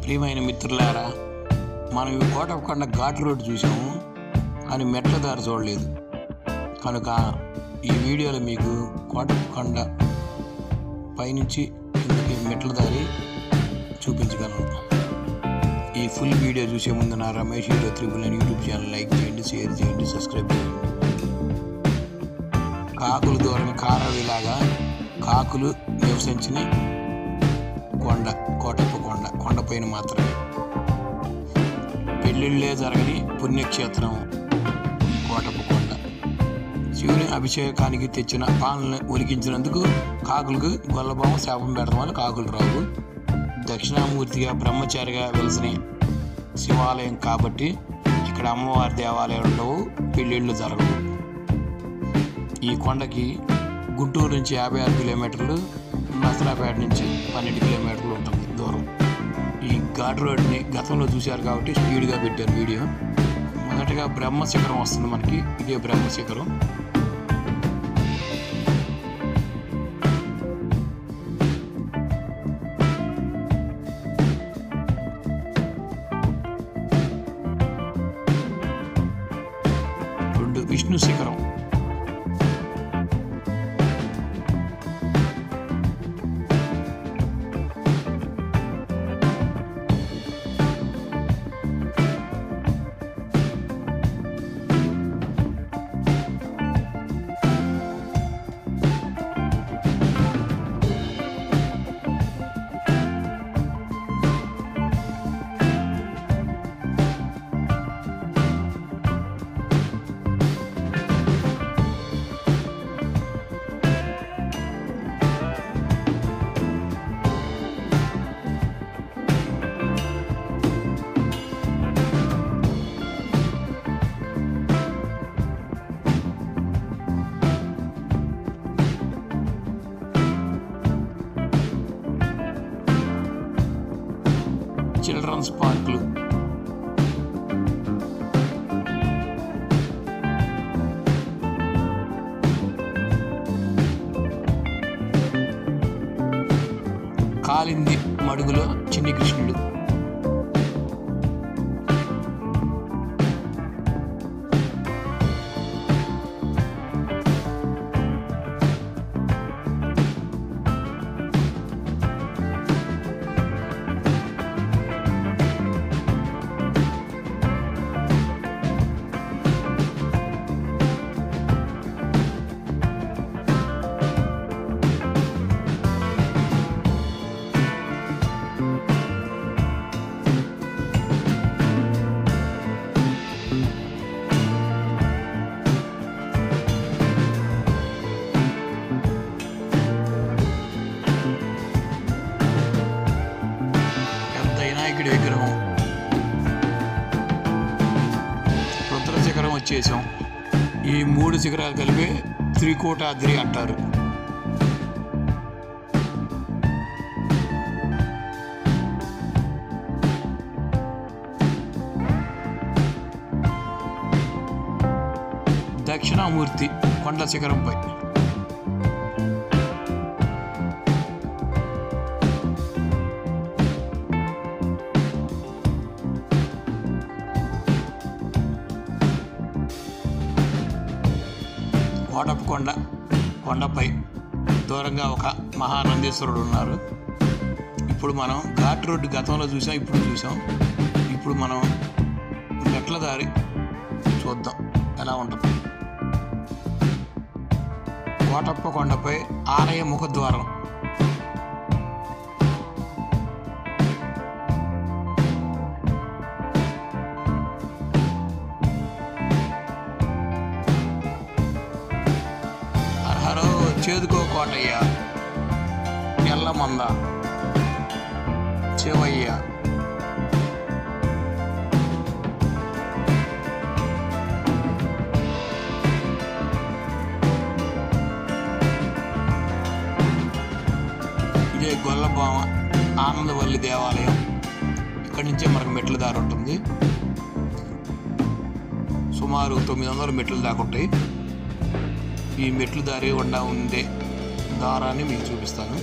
ప్రియమైన మిత్రులారా, మనం ఈ కోటప్పకొండ ఘాట్ రోడ్ చూసాము అని మెట్ల దారి చూడలేదు కనుక ఈ వీడియోలో మీకు కోటప్పకొండ పైనుంచి కిందకి మెట్ల దారి చూపించగలను. ఈ ఫుల్ వీడియో చూసే ముందు నా రమేష్ హీరో త్రిబుల్ అని యూట్యూబ్ ఛానల్ లైక్ చేయండి, షేర్ చేయండి, సబ్స్క్రైబ్ చేయండి. కాకులు దూరం కారవిలాగా కాకులు నివసించిన కొండ కోటప్పకొండ, కొండపైన మాత్రమే. పెళ్ళిళ్ళే జరగని పుణ్యక్షేత్రం కోటప్పకొండ. శివుని అభిషేకానికి తెచ్చిన పాలను ఒలికించినందుకు కాకులకు గొల్లబామ శాపం పెడతాం వల్ల కాకులు రావు. దక్షిణామూర్తిగా బ్రహ్మచారిగా వెలిసిన శివాలయం కాబట్టి ఇక్కడ అమ్మవారి దేవాలయాలు ఉండవు, పెళ్ళిళ్ళు జరగవు. ఈ కొండకి గుంటూరు నుంచి 56 కిలోమీటర్లు, నసరాపేట నుంచి 12 కిలోమీటర్లు ఉంటుంది దూరం. ఈ ఘాట్ రోడ్ని గతంలో చూశారు కాబట్టి స్పీడ్గా పెట్టారు వీడియో. మొదటగా బ్రహ్మశిఖరం వస్తుంది మనకి, ఇదే బ్రహ్మశిఖరం. రెండు విష్ణు శిఖరం. చిల్డ్రన్స్ పార్కులు. కాలింది మడుగులో చిన్ని కృష్ణుడు. విగ్రహం. రుద్రశిఖరం వచ్చేసాం. ఈ 3 శిఖరాలు కలిపి త్రికోటాద్రి అంటారు. దక్షిణామూర్తి కొండ శిఖరంపై. కోటప్పకొండ కొండపై దూరంగా ఒక మహానందేశ్వరుడు ఉన్నారు. ఇప్పుడు మనం ఘాట్ రోడ్డు గతంలో చూసాం, ఇప్పుడు చూసాం. ఇప్పుడు మనం మెట్ల దారి చూద్దాం ఎలా ఉంటుంది. కోటప్పకొండపై ఆలయ ముఖద్వారం. చేదుకో కోటయ్య, ఎల్లమంద, చెవయ్య, ఇదే గొల్లబామ ఆనందవల్లి దేవాలయం. ఇక్కడి నుంచే మనకు మెట్ల దారి ఉంటుంది. సుమారు 900 మెట్లు దాకా ఉంటాయి. ఈ మెట్లు దారి గుండా ఉండే దారాన్ని మీకు చూపిస్తాను.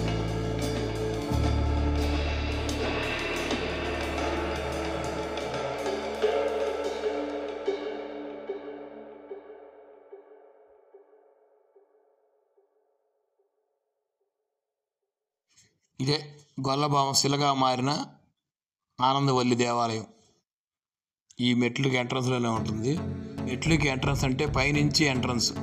ఇదే గొల్లభామ శిలగా మారిన ఆనందవల్లి దేవాలయం. ఈ మెట్లకి ఎంట్రన్స్లోనే ఉంటుంది. మెట్లకి ఎంట్రన్స్ అంటే పైనుంచి ఎంట్రన్స్.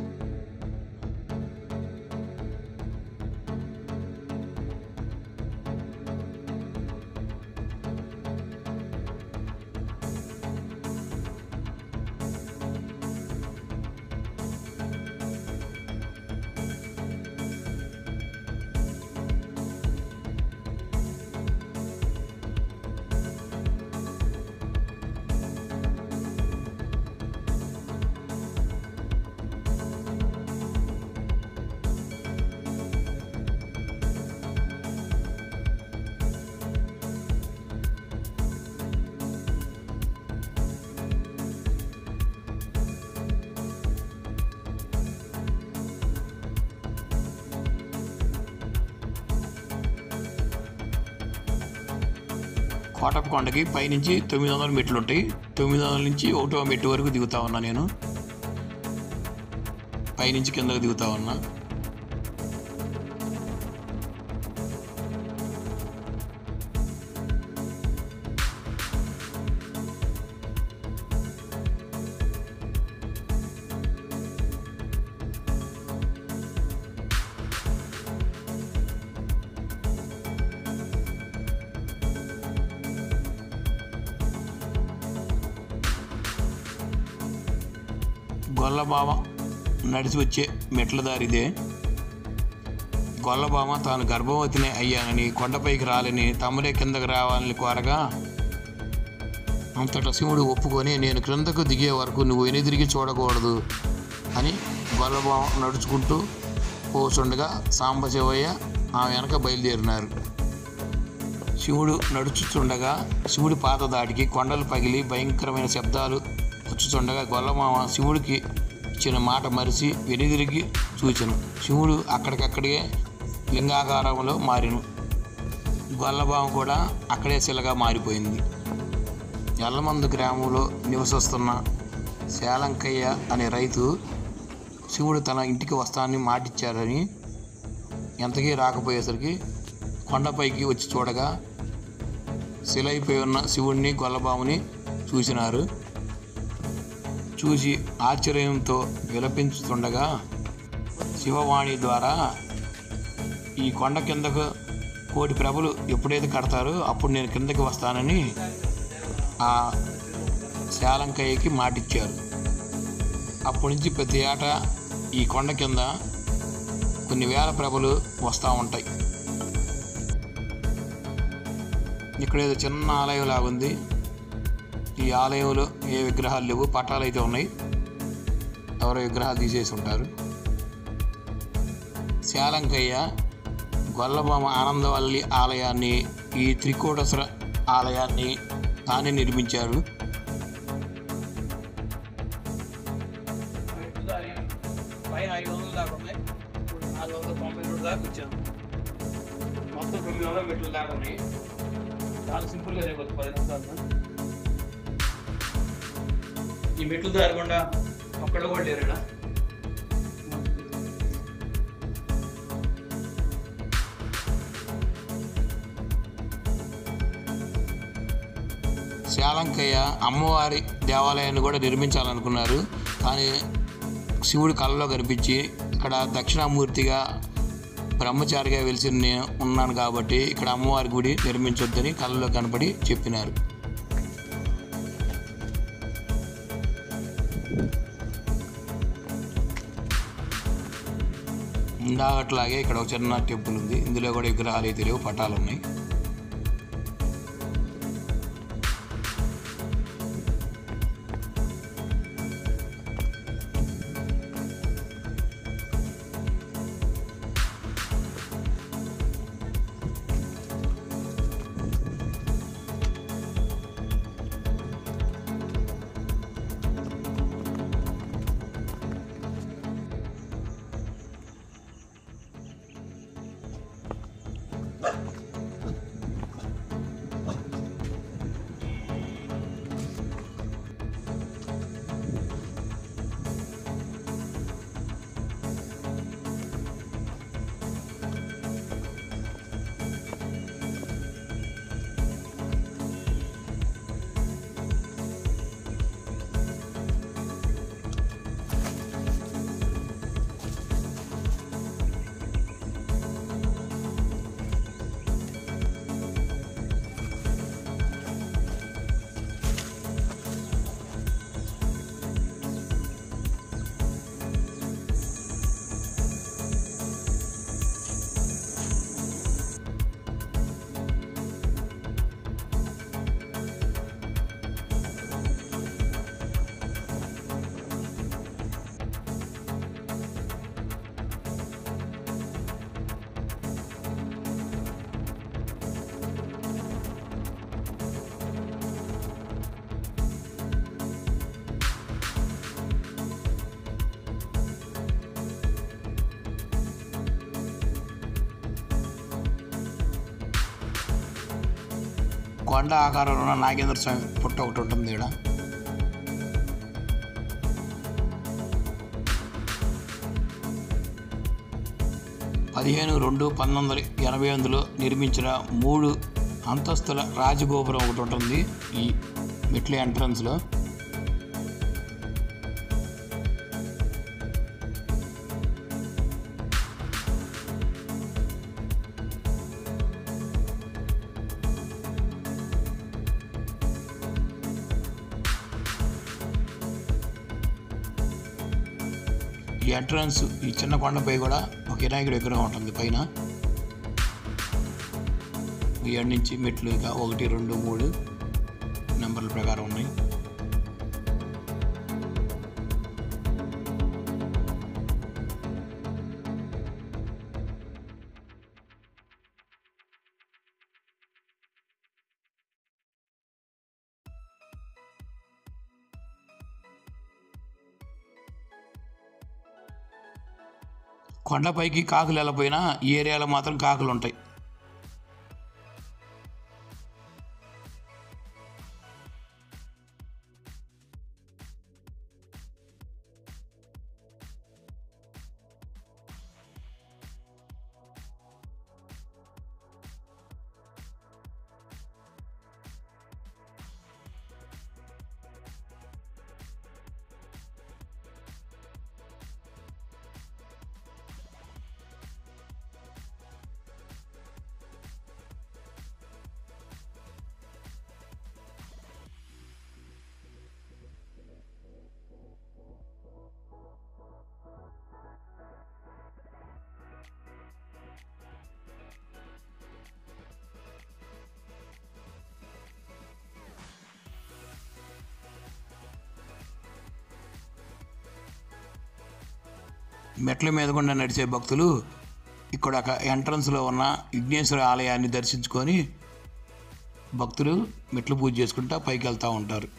కోటప్పకొండకి పైనుంచి 900 మెట్లు ఉంటాయి. 900 నుంచి 1వ మెట్టు వరకు దిగుతా ఉన్నా. నేను పైనుంచి కిందకు దిగుతా ఉన్నా. గొల్లభామ నడిచి వచ్చే మెట్ల దారిదే. గొల్లభామ తాను గర్భవతిని అయ్యానని, కొండపైకి రాలని, తమ్ముడే కిందకు రావాలని కోరగా అంతటా శివుడు ఒప్పుకొని, నేను క్రిందకు దిగే వరకు నువ్వు వెనుదిరిగి చూడకూడదు అని గొల్లభామ నడుచుకుంటూ పోతుండగా సాంబశివయ్య ఆ వెనక బయలుదేరినారు. శివుడు నడుచుచుండగా శివుడి పాత దాటికి కొండలు పగిలి భయంకరమైన శబ్దాలు వచ్చుచుండగా గొల్లభామ శివుడికి ఇచ్చిన మాట మరిచి వెనుదిరిగి చూచెను. శివుడు అక్కడికక్కడే లింగాకారంలో మారిను. గొల్లభామ కూడా అక్కడే శిలగా మారిపోయింది. ఎల్లమందు గ్రామంలో నివసిస్తున్న శాలంకయ్య అనే రైతు శివుడు తన ఇంటికి వస్తానని మాటిచ్చారని ఎంతకీ రాకపోయేసరికి కొండపైకి వచ్చి చూడగా శిలైపోయి ఉన్న శివుడిని గొల్లభామని చూసినారు. చూసి ఆశ్చర్యంతో విలపించుతుండగా శివవాణి ద్వారా ఈ కొండ కిందకు 1,000,000 ప్రభలు ఎప్పుడైతే కడతారో అప్పుడు నేను కిందకి వస్తానని ఆ శాలంకయ్యకి మాటిచ్చారు. అప్పటి నుంచి ప్రతి ఏటా ఈ కొండ కింద కొన్ని వేల ప్రభలు వస్తూ ఉంటాయి. ఇక్కడ ఏదో చిన్న ఆలయం లాగుంది. ఈ ఆలయంలో ఏ విగ్రహాలు లేవు, పటాలు అయితే ఉన్నాయి. ఎవరో విగ్రహాలు తీసేసి ఉంటారు. శాలంకయ్య గొల్లభామ ఆనందవల్లి ఆలయాన్ని, ఈ త్రికోటేశ్వర ఆలయాన్ని తానే నిర్మించారు. మొత్తం 900 మెట్లు దాకా ఉన్నాయి. చాలా సింపుల్గా అయిపోతుంది 10 నిమిషాలు. ఈ మెట్లు దారకుండా ఒక్కళ్ళు కూడా లేరుడా. శాలంకయ్య అమ్మవారి దేవాలయాన్ని కూడా నిర్మించాలనుకున్నారు. కానీ శివుడు కళలో కనిపించి ఇక్కడ దక్షిణామూర్తిగా బ్రహ్మచారిగా వెలిసి నేను ఉన్నాను కాబట్టి ఇక్కడ అమ్మవారి గుడి నిర్మించొద్దని కళలో కనపడి చెప్పినారు. ఇందాకట్లాగే ఇక్కడ ఒక చిన్న టెంపుల్ ఉంది. ఇందులో కూడా విగ్రహాలు అయితే లేవు, పటాలు ఉన్నాయి. కొండ ఆకారంలో ఉన్న నాగేంద్ర స్వామి పుట్ట ఒకటి ఉంటుంది ఇక్కడ. పదిహేను 2/1988లో నిర్మించిన 3 అంతస్తుల రాజగోపురం ఒకటి ఉంటుంది ఈ మెట్ల ఎంట్రన్స్లో. ఈ ఎంట్రన్స్ ఈ చిన్న కొండపై కూడా ఒక వినాయకుడి విగ్రహం ఉంటుంది పైన. ఈ ఏడు నుంచి మెట్లు ఇక 1, 2, 3 నెంబర్ల ప్రకారం ఉన్నాయి. కొండపైకి కాకులు వెళ్ళపోయినా ఈ ఏరియాలో మాత్రం కాకులు ఉంటాయి. మెట్ల మీద గుండా నడిచే భక్తులు ఇక్కడ ఒక ఎంట్రన్స్లో ఉన్న విఘ్నేశ్వర ఆలయాన్ని దర్శించుకొని భక్తులు మెట్లు పూజ చేసుకుంటా పైకి వెళ్తూ ఉంటారు.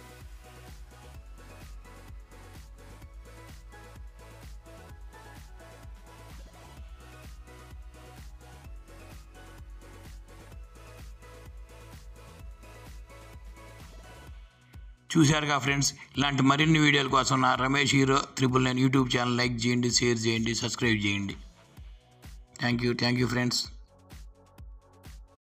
చూశారుగా ఫ్రెండ్స్, ఇలాంటి మరిన్ని వీడియోల కోసం నా Ramesh hero 999 YouTube channel like చేయండి, షేర్ చేయండి, సబ్స్క్రైబ్ చేయండి. Thank you friends.